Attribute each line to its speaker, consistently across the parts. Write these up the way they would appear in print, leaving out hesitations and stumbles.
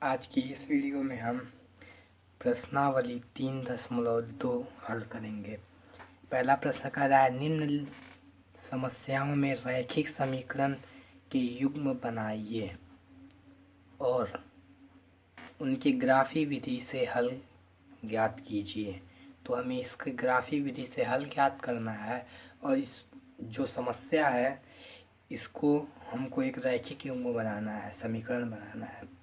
Speaker 1: आज की इस वीडियो में हम प्रश्नावली 3.2 हल करेंगे। पहला प्रश्न कह रहा है निम्न समस्याओं में रैखिक समीकरण के युग्म बनाइए और उनकी ग्राफी विधि से हल ज्ञात कीजिए। तो हमें इसके ग्राफी विधि से हल ज्ञात करना है और इस जो समस्या है इसको हमको एक रैखिक युग्म बनाना है, समीकरण बनाना है।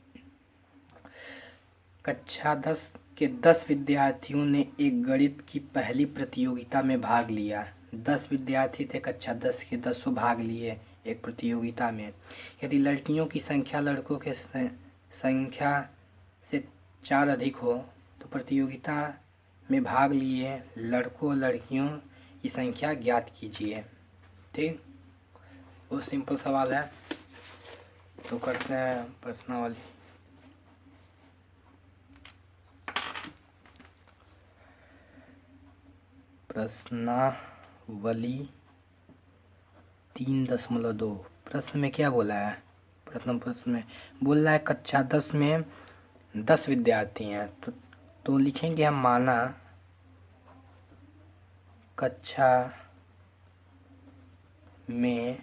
Speaker 1: कक्षा 10 के 10 विद्यार्थियों ने एक गणित की पहली प्रतियोगिता में भाग लिया। 10 विद्यार्थी थे, कक्षा 10 के 10 भाग लिए एक प्रतियोगिता में। यदि लड़कियों की संख्या लड़कों के संख्या से 4 अधिक हो तो प्रतियोगिता में भाग लिए लड़कों और लड़कियों की संख्या ज्ञात कीजिए। ठीक, बहुत सिंपल सवाल है। तो करते हैं प्रश्नावली। प्रश्नावली 3.2 प्रश्न में क्या बोला है? प्रथम प्रश्न में बोल रहा है कक्षा 10 में 10 विद्यार्थी हैं। तो लिखेंगे हम माना कक्षा में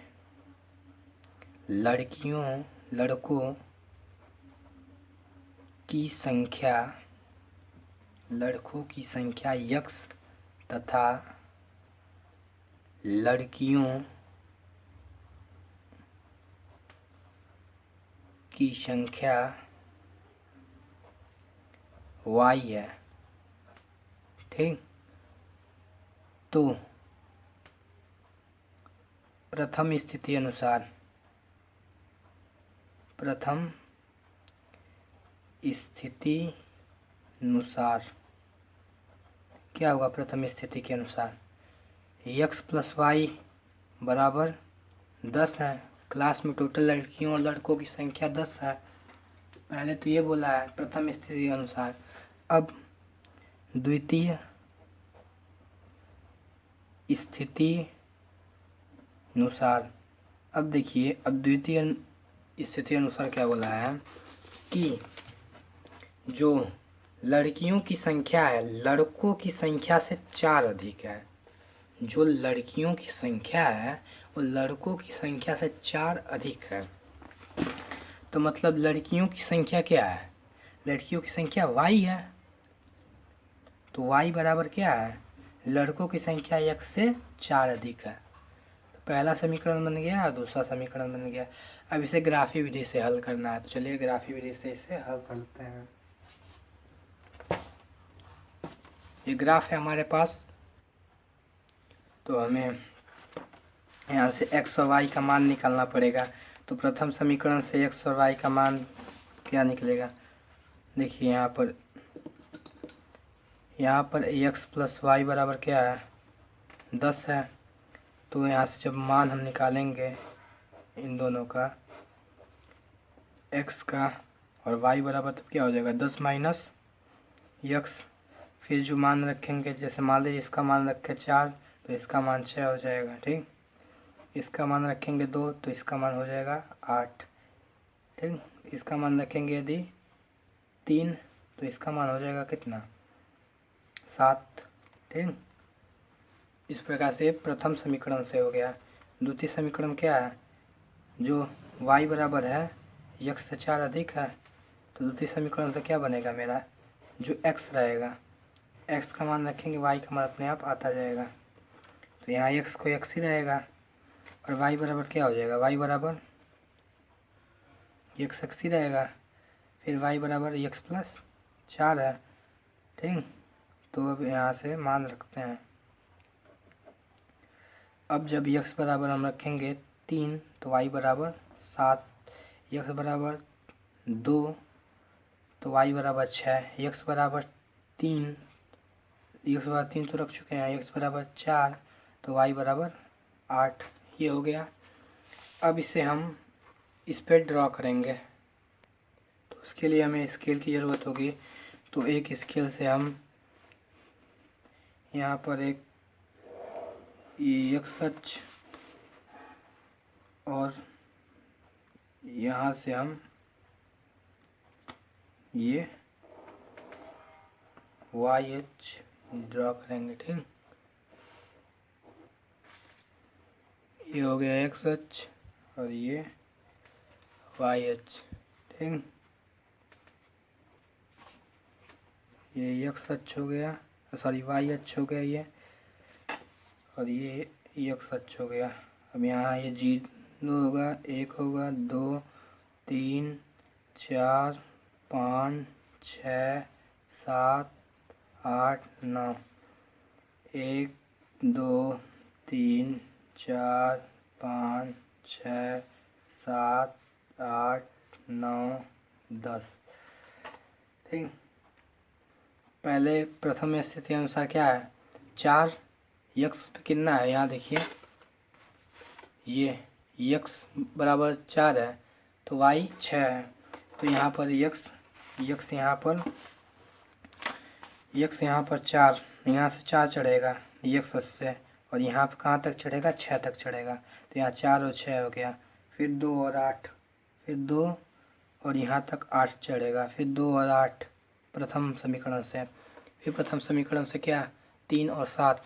Speaker 1: लड़कों की संख्या x तथा लड़कियों की संख्या y है। ठीक, तो प्रथम स्थिति अनुसार क्या होगा? प्रथम स्थिति के अनुसार x प्लस वाई बराबर 10 है। क्लास में टोटल लड़कियों और लड़कों की संख्या 10 है। पहले तो ये बोला है प्रथम स्थिति के अनुसार। अब द्वितीय स्थिति अनुसार, अब देखिए, अब द्वितीय स्थिति अनुसार क्या बोला है कि जो लड़कियों की संख्या है लड़कों की संख्या से 4 अधिक है। जो लड़कियों की संख्या है वो लड़कों की संख्या से 4 अधिक है। तो मतलब लड़कियों की संख्या क्या है? लड़कियों की संख्या y है। तो y बराबर क्या है? लड़कों की संख्या x से 4 अधिक है। तो पहला समीकरण बन गया और दूसरा समीकरण बन गया। अब इसे ग्राफी विधि से हल करना है। तो चलिए ग्राफी विधि से इसे हल करते हैं। ये ग्राफ है हमारे पास। तो हमें यहाँ से x और y का मान निकालना पड़ेगा। तो प्रथम समीकरण से x और y का मान क्या निकलेगा? देखिए यहाँ पर x प्लस वाई बराबर क्या है? 10 है। तो यहाँ से जब मान हम निकालेंगे इन दोनों का, x का और y बराबर, तब क्या हो जाएगा? 10 माइनस x। फिर जो मान रखेंगे, जैसे मान लीजिए इसका मान रखे 4 तो इसका मान 6 हो जाएगा। ठीक, इसका मान रखेंगे 2 तो इसका मान हो जाएगा 8। ठीक, इसका मान रखेंगे यदि 3 तो इसका मान हो जाएगा कितना? 7। ठीक, इस प्रकार से प्रथम समीकरण से हो गया। द्वितीय समीकरण क्या है? जो y बराबर है x से 4 अधिक है। तो द्वितीय समीकरण से क्या बनेगा मेरा? जो x रहेगा, x का मान रखेंगे y का मान अपने आप आता जाएगा। तो यहाँ x को x ही रहेगा और y बराबर क्या हो जाएगा? y बराबर x ही रहेगा। फिर y बराबर x प्लस 4 है। ठीक, तो अब यहाँ से मान रखते हैं। अब जब x बराबर हम रखेंगे 3 तो y बराबर 7, x बराबर 2 तो y बराबर 6, x बराबर 3 तो रख चुके हैं, x बराबर 4 तो y बराबर 8। ये हो गया। अब इसे हम इस पर ड्रॉ करेंगे। तो उसके लिए हमें स्केल की ज़रूरत होगी। तो एक स्केल से हम यहाँ पर एक x अक्ष और यहाँ से हम ये वाई एच ड्रॉ करेंगे। ठीक, ये हो गया एक्स एच और ये वाई एच। ठीक, ये एक्स एच हो गया, सॉरी वाई एच हो गया ये, और ये एक्स एच हो गया। अब यहाँ ये 0 होगा, 1 होगा, 2 3 4 5 6 7 8 9, 1 2 3 4 5 6 7 8 9 10। ठीक, पहले प्रथम स्थिति अनुसार क्या है, 4 यक्स पे कितना है, यहाँ देखिए ये यक्स बराबर 4 है तो वाई 6 है, तो यहाँ पर यक्स यहाँ पर यहाँ पर 4, यहाँ से 4 चढ़ेगा यक्स से, और यहाँ पर कहाँ तक चढ़ेगा, 6 तक चढ़ेगा, तो यहाँ 4 और 6 हो गया, फिर 2 और 8, फिर 2 और यहाँ तक 8 चढ़ेगा, फिर 2 और 8 प्रथम समीकरण से, फिर प्रथम समीकरण से क्या 3 और 7,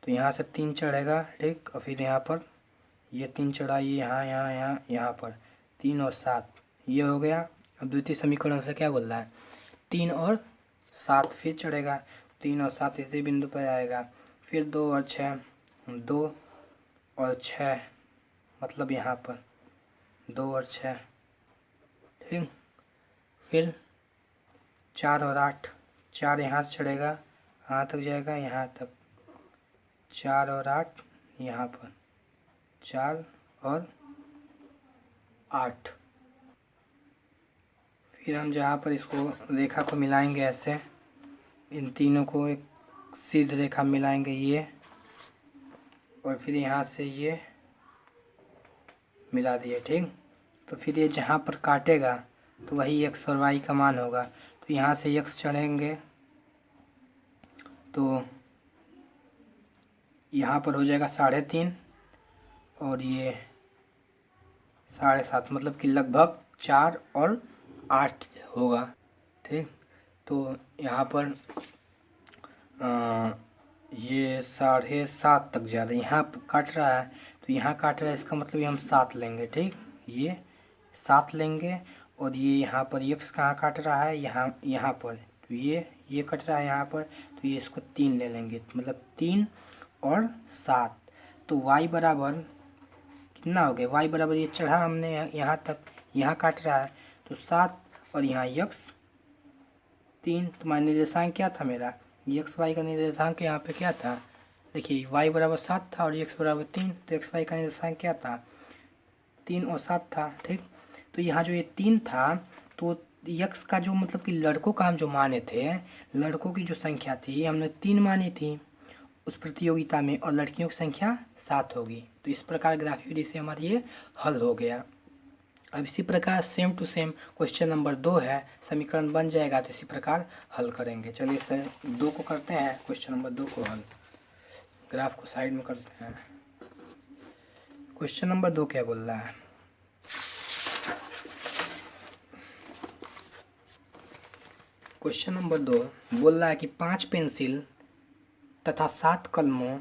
Speaker 1: तो यहाँ से 3 चढ़ेगा। ठीक, और फिर यहाँ पर ये 3 चढ़ा, ये यहाँ पर 3 और 7 ये हो गया। अब द्वितीय समीकरण से क्या बोल रहा है, 3 और 7 फिर चढ़ेगा, 3 और 7 इसी बिंदु पर आएगा, फिर 2 और 6, 2 और 6 मतलब यहाँ पर 2 और 6। ठीक, फिर 4 और 8, 4 यहाँ से चढ़ेगा, यहाँ तक जाएगा, यहाँ तक 4 और 8 यहाँ पर 4 और 8। फिर हम जहाँ पर इसको रेखा को मिलाएंगे ऐसे, इन तीनों को एक सीधी रेखा मिलाएंगे ये, और फिर यहाँ से ये मिला दिए। ठीक, तो फिर ये जहाँ पर काटेगा तो वही एक्स और वाई का मान होगा, तो यहाँ से एक्स चढ़ेंगे तो यहाँ पर हो जाएगा 3.5 और ये 7.5, मतलब कि लगभग 4 और 8 होगा। ठीक, तो यहाँ पर ये 7.5 तक जा रहा है, यहाँ काट रहा है तो यहाँ काट रहा है, इसका मतलब ये हम 7 लेंगे। ठीक, ये 7 लेंगे, और ये यहाँ पर एक्स कहाँ काट रहा है, यहाँ पर, तो ये कट रहा है यहाँ पर, तो ये इसको 3 ले लेंगे, मतलब 3 और 7, तो y बराबर कितना हो गया, y बराबर ये चढ़ा हमने यहाँ तक, यहाँ काट रहा है तो 7 और यहाँ x 3, तो मान निर्देशांक क्या था मेरा, एक्स वाई का निर्देशांक यहाँ पे क्या था, देखिए y बराबर 7 था और x बराबर 3, तो एक्स वाई का निर्देशांक क्या था, 3 और 7 था। ठीक, तो यहाँ जो ये 3 था, तो x का जो मतलब कि लड़कों का हम जो माने थे, लड़कों की जो संख्या थी हमने 3 मानी थी उस प्रतियोगिता में, और लड़कियों की संख्या 7 होगी। तो इस प्रकार ग्राफिक विधि से हमारा ये हल हो गया। अब इसी प्रकार same to same question number 2 है, समीकरण बन जाएगा तो इसी प्रकार हल करेंगे। चलिए सर 2 को करते हैं, क्वेश्चन नंबर 2 को हल, ग्राफ को साइड में करते हैं। क्वेश्चन नंबर 2 क्या बोल रहा है, क्वेश्चन नंबर 2 बोल रहा है कि 5 पेंसिल तथा 7 कलमों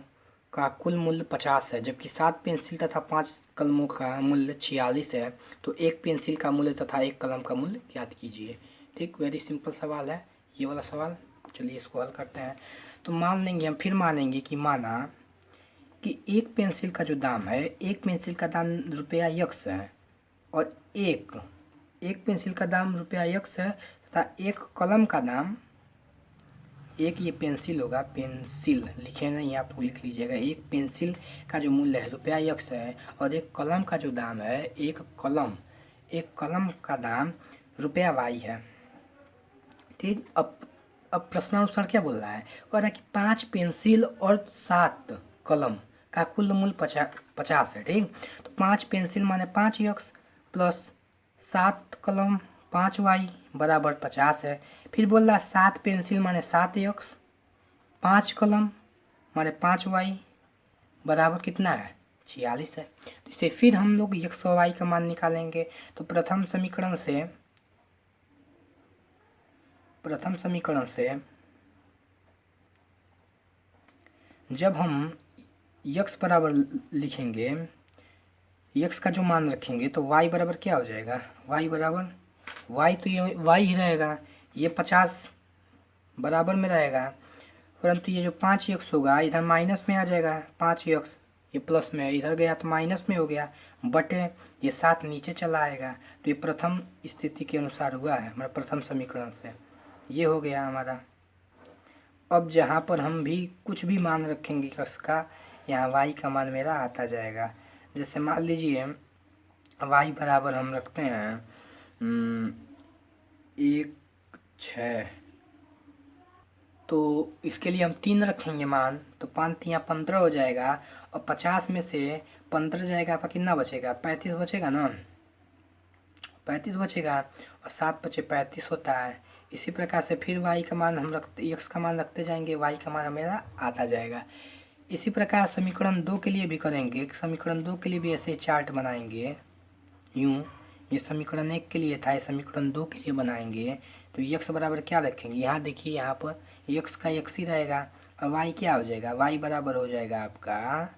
Speaker 1: का कुल मूल्य 50 है, जबकि 7 पेंसिल तथा 5 कलमों का मूल्य 46 है, तो एक पेंसिल का मूल्य तथा एक कलम का मूल्य ज्ञात कीजिए। ठीक, वेरी सिंपल सवाल है ये वाला सवाल। चलिए इसको हल करते हैं। तो मान लेंगे, हम फिर मानेंगे कि माना कि एक पेंसिल का जो दाम है, एक पेंसिल का दाम रुपया x है, और एक पेंसिल का दाम रुपया x है, तथा एक कलम का दाम, एक ये पेंसिल होगा, पेंसिल लिखे नहीं, आप लिख लीजिएगा, एक पेंसिल का जो मूल्य है रुपया x है, और एक कलम का जो दाम है, एक कलम का दाम रुपया y है। ठीक, अब प्रश्नानुसार क्या बोल रहा है, कह रहा है कि 5 पेंसिल और 7 कलम का कुल मूल्य 50 है। ठीक, तो 5 पेंसिल माने 5x प्लस 7 कलम 5y बराबर 50 है। फिर बोल रहा है 7 पेंसिल माने 7x, 5 कलम माने 5y बराबर कितना है, 46 है। तो इसे फिर हम लोग x और y का मान निकालेंगे। तो प्रथम समीकरण से प्रथम समीकरण से जब हम यक्स बराबर लिखेंगे, यक्स का जो मान रखेंगे तो वाई बराबर क्या हो जाएगा, वाई बराबर वाई तो ये वाई ही रहेगा, ये 50 बराबर में रहेगा, परंतु ये जो 5 यक्स होगा इधर माइनस में आ जाएगा, 5 यक्स ये प्लस में इधर गया तो माइनस में हो गया, बटे ये 7 नीचे चला आएगा। तो ये प्रथम स्थिति के अनुसार हुआ है हमारा प्रथम समीकरण से, ये हो गया हमारा। अब जहाँ पर हम भी कुछ भी मान रखेंगे यक्स का, यहाँ वाई का मान मेरा आता जाएगा। जैसे मान लीजिए वाई बराबर हम रखते हैं 1 6, तो इसके लिए हम 3 रखेंगे मान, तो 5 3 15 हो जाएगा, और 50 में से 15 जाएगा आपका कितना बचेगा, 35 बचेगा ना, 35 बचेगा, और 7 बचे 35 होता है। इसी प्रकार से फिर वाई का मान हम रखते, एक्स का मान रखते जाएंगे, वाई का मान मेरा आता जाएगा। इसी प्रकार समीकरण 2 के लिए भी करेंगे, समीकरण 2 के लिए भी ऐसे चार्ट बनाएंगे यूँ, ये समीकरण 1 के लिए था, ये समीकरण 2 के लिए बनाएंगे। तो यक्स बराबर क्या रखेंगे, यहाँ देखिए यहाँ पर यक्स का यक्स ही रहेगा, और वाई क्या हो जाएगा, वाई बराबर हो जाएगा आपका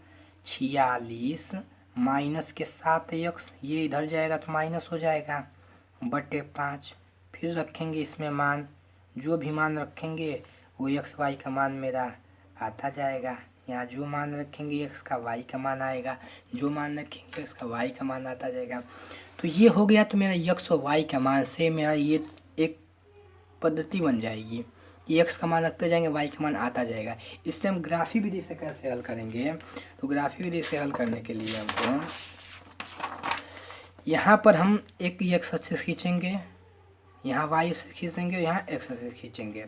Speaker 1: 46 माइनस के 7 यक्स, ये इधर जाएगा तो माइनस हो जाएगा, बटे 5। फिर रखेंगे इसमें मान, जो भी मान रखेंगे वो एक्स वाई का मान मेरा आता जाएगा। यहाँ जो मान रखेंगे एक्स का वाई का मान आएगा, जो मान रखेंगे एक्स का वाई का मान आता जाएगा। तो ये हो गया, तो मेरा एक्स और वाई का मान से मेरा ये एक पद्धति बन जाएगी, एक्स का मान रखते जाएंगे, वाई का मान आता जाएगा। इससे हम ग्राफी विधि से कैसे हल करेंगे, तो ग्राफी विधि से हल करने के लिए हमको यहाँ पर हम एक एक्स एक्सिस खींचेंगे, यहाँ वाई एक्सिस खींचेंगे, यहाँ एक्स एक्सिस खींचेंगे।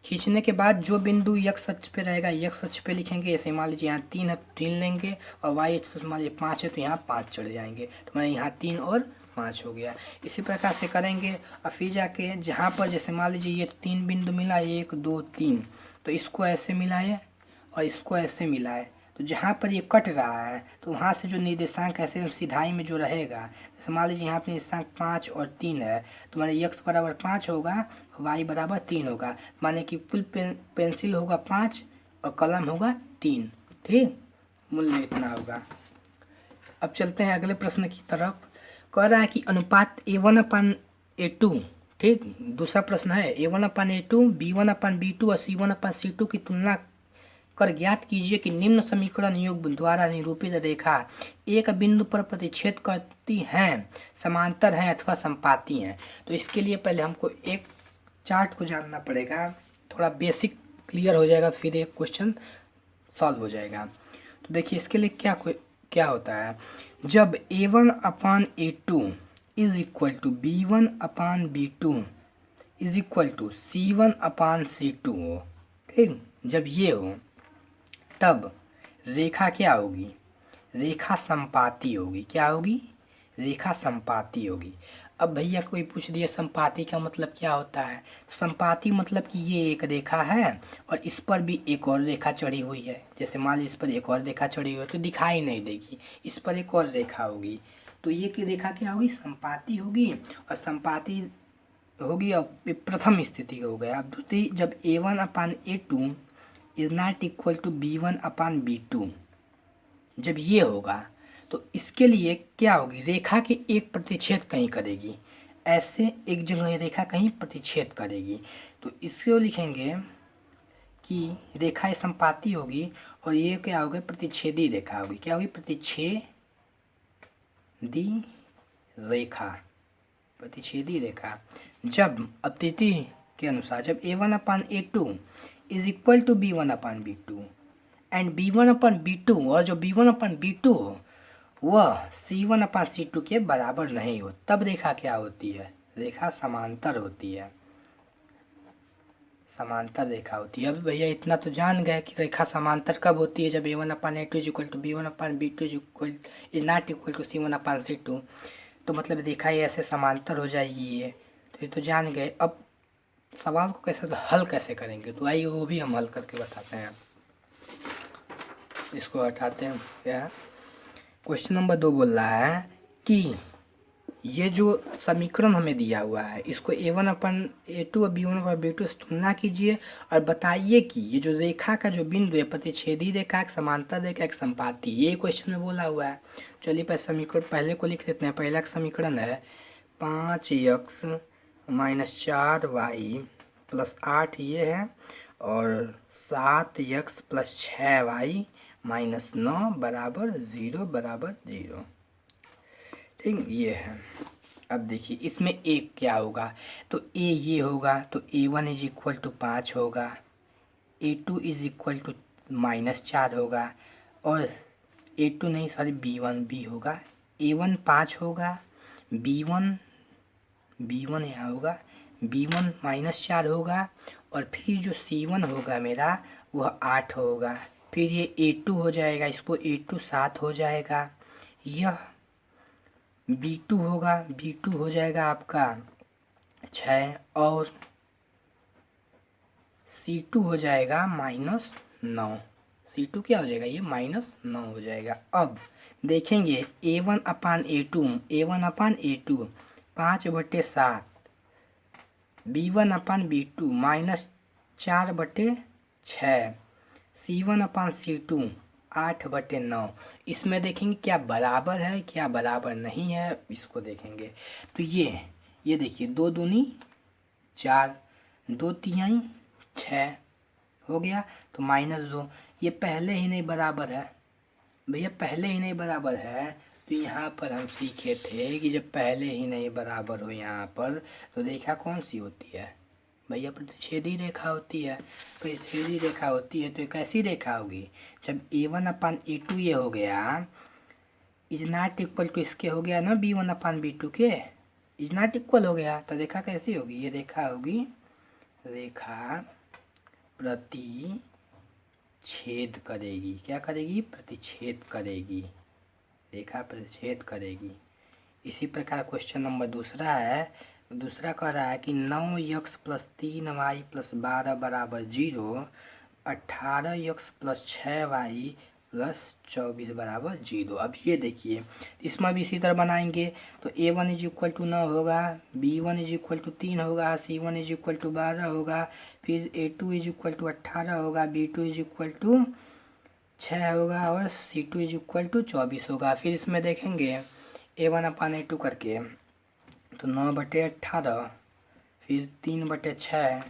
Speaker 1: खींचने के बाद जो बिंदु एक्स अक्ष पे रहेगा एक्स अक्ष पे लिखेंगे। जैसे मान लीजिए यहाँ 3 है तो 3 लेंगे, और वाई अक्ष मान लीजिए 5 है तो यहाँ 5 चढ़ जाएंगे, तो मैं यहाँ 3 और 5 हो गया। इसी प्रकार से करेंगे, और फिर जाके जहाँ पर जैसे मान लीजिए ये 3 बिंदु मिला, 1 2 3, तो इसको ऐसे मिलाए और इसको ऐसे मिलाए, तो जहाँ पर ये कट रहा है तो वहाँ से जो निर्देशांक ऐसे सीधाई में जो रहेगा, जैसे मान लीजिए यहाँ पर निर्देशांक 5 और 3 है, तो माने एक्स बराबर 5 होगा, वाई बराबर 3 होगा, माने कि कुल पेंसिल होगा 5 और कलम होगा 3, ठीक, मूल्य इतना होगा। अब चलते हैं अगले प्रश्न की तरफ। कह रहा है कि अनुपात A1/A2, ठीक, दूसरा प्रश्न है A1/A2, B1/B2 और C1/C2 की तुलना कर ज्ञात कीजिए कि निम्न समीकरण योग द्वारा निरूपित रेखा एक बिंदु पर प्रतिच्छेद करती हैं, समांतर हैं अथवा संपाती हैं। तो इसके लिए पहले हमको एक चार्ट को जानना पड़ेगा, थोड़ा बेसिक क्लियर हो जाएगा तो फिर एक क्वेश्चन सॉल्व हो जाएगा। तो देखिए इसके लिए क्या होता है, जब A1/A2 is equal to B1/B2 is equal to C1/C2 हो, ठीक, जब ये हो तब रेखा क्या होगी, रेखा संपाती होगी। क्या होगी, रेखा संपाती होगी। अब भैया कोई पूछ दिया संपाती का मतलब क्या होता है, संपाती मतलब कि ये एक रेखा है और इस पर भी एक और रेखा चढ़ी हुई है। जैसे मान लीजिए इस पर एक और रेखा चढ़ी हुई है तो दिखाई नहीं देगी, इस पर एक और रेखा होगी, तो ये की रेखा क्या होगी, संपाती होगी, और संपाती होगी। और प्रथम स्थिति हो गया। अब दूसरी, जब A1/A2 is not equal to B1/B2, जब ये होगा तो इसके लिए क्या होगी, रेखा के एक प्रतिच्छेद कहीं करेगी, ऐसे एक जगह रेखा कहीं प्रतिच्छेद करेगी, तो इसको लिखेंगे कि रेखा संपाती होगी, और ये क्या होगा, प्रतिच्छेदी रेखा होगी। क्या होगी, प्रतिच्छेदी रेखा, प्रतिच्छेदी रेखा। जब अपतिथि के अनुसार जब A1/A2 is equal to B1/B2 and B1/B2, और जो B1/B2 हो वह C1/C2 के बराबर नहीं हो, तब रेखा क्या होती है, रेखा समांतर होती है, समांतर रेखा होती है। अब भैया इतना तो जान गए कि रेखा समांतर कब होती है, जब A1/A2 is equal to B1/B2 is not equal to C1/C2, तो मतलब रेखा ये ऐसे समांतर हो जाएगी ये, तो ये तो जान गए। अब सवाल को कैसे हल कैसे करेंगे, तो आइए वो भी हम हल करके बताते हैं। इसको हटाते हैं। क्या क्वेश्चन नंबर 2 बोल रहा है कि ये जो समीकरण हमें दिया हुआ है इसको A1/A2 और B1/B2 से तुलना कीजिए और बताइए कि ये जो रेखा का जो बिंदु है प्रतिच्छेदी रेखा, एक समांतर रेखा, एक संपाती, ये क्वेश्चन में बोला हुआ है। चलिए पहले को लिख लेते हैं। पहला समीकरण है 5x - 4y + 8 ये है, और 7x + 6y - 9 = 0 ठीक, ये है। अब देखिए इसमें एक क्या होगा, तो ए ये होगा तो A1 = 5 होगा, A2 = -4 होगा, और A2 नहीं सॉरी B1 भी होगा। A1 5 होगा, B1 यहाँ होगा, B1 -4 होगा, और फिर जो C1 होगा मेरा वह 8 होगा। फिर ये A2 हो जाएगा, इसको A2 7 हो जाएगा। यह B2 होगा, B2 हो जाएगा आपका 6, और C2 हो जाएगा -9। C2 क्या हो जाएगा, ये -9 हो जाएगा। अब देखेंगे A1/A2 5/7, B1/B2 -4/6, C1/C2 8/9। इसमें देखेंगे क्या बराबर है क्या बराबर नहीं है, इसको देखेंगे। तो ये देखिए 2 दूनी 4, 2 तिहाई 6 हो गया, तो -2। ये पहले ही नहीं बराबर है भैया, पहले ही नहीं बराबर है। तो यहाँ पर हम सीखे थे कि जब पहले ही नहीं बराबर हो यहाँ पर तो रेखा कौन सी होती है भैया, प्रतिच्छेदी रेखा होती है। प्रतिच्छेदी रेखा होती है तो ये कैसी रेखा होगी, जब A1/A2 ये हो गया इज नॉट इक्वल टू इसके हो गया ना B1/B2 के, इज नॉट इक्वल हो गया, तो रेखा कैसी होगी, ये रेखा होगी, रेखा प्रतिच्छेद करेगी। क्या करेगी, प्रतिच्छेद करेगी, रेखा प्रतिच्छेद करेगी। इसी प्रकार क्वेश्चन नंबर दूसरा है। दूसरा कह रहा है कि 9x + 3y + 12 = 0, 18x + 6y + 24 = 0। अब ये देखिए इसमें भी इसी तरह बनाएंगे, तो A1 = 9 होगा, B1 = 3 होगा, C1 = 12 होगा, फिर A2 = 18 होगा, B2 = 6 होगा, और C2 = 24 होगा। फिर इसमें देखेंगे A1/A2 करके, तो 9/18, फिर 3/6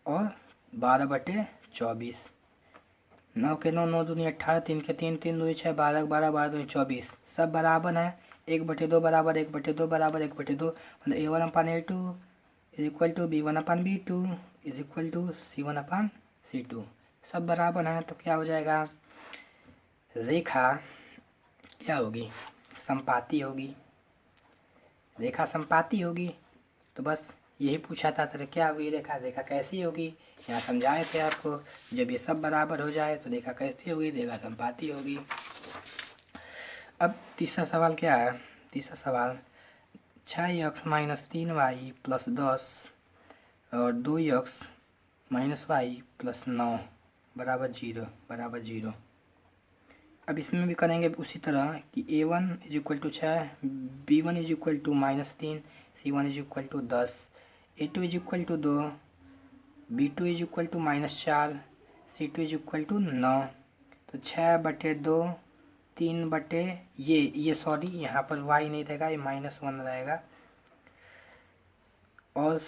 Speaker 1: और 12/24। 9 के 9, 9 दूनी 18, 3 के 3, 3 दूनी 6, 12 के 12, 12 दूनी 24, सब बराबर है। 1/2 बराबर 1/2 बराबर 1/2, मतलब A1/A2 = B1/B2 = C1/C2, सब बराबर हैं। तो क्या हो जाएगा, रेखा क्या होगी, संपाती होगी। रेखा संपाती होगी, तो बस यही पूछा था सर क्या होगी रेखा, रेखा कैसी होगी, यहाँ समझाए थे आपको। जब ये सब बराबर हो जाए तो रेखा कैसी होगी, रेखा संपाती होगी। अब तीसरा सवाल क्या है, तीसरा सवाल 6x - 3y + 10 और 2x - y + 9 = 0। अब इसमें भी करेंगे उसी तरह कि A1 = 6, B1 = -3, C1 = 10, A2 = 2, B2 = -4, C2 = 9। तो 6/2, 3 ये सॉरी यहाँ पर y नहीं रहेगा, ये -1 रहेगा, और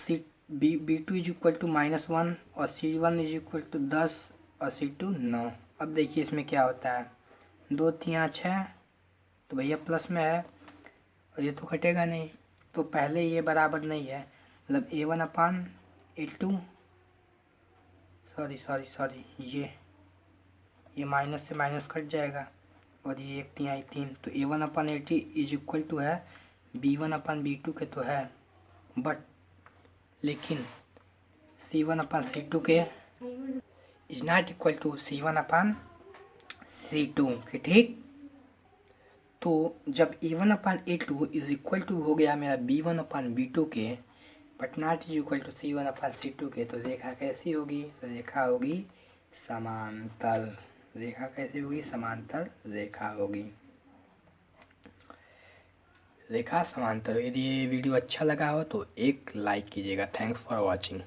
Speaker 1: B2 = -1, और C1 = 10, और C2 9। अब देखिए इसमें क्या होता है, 2 तिया 6, तो भैया प्लस में है, और ये तो कटेगा नहीं, तो पहले ये बराबर नहीं है, मतलब A1/A2 सॉरी ये माइनस से माइनस कट जाएगा, और ये 1 तिहाई 3, तो A1/A2 = है B1/B2 के तो है, बट लेकिन C1/C2 के is not equal to C1/C2 के, ठीक। तो जब A1/A2 = हो गया मेरा B1/B2 के, बट नॉट = C1/C2 के, तो रेखा कैसी होगी, तो रेखा होगी समांतर। रेखा कैसी होगी, समांतर रेखा होगी। रेखा समांतर। यदि ये वीडियो अच्छा लगा हो तो एक लाइक कीजिएगा। Thanks for watching.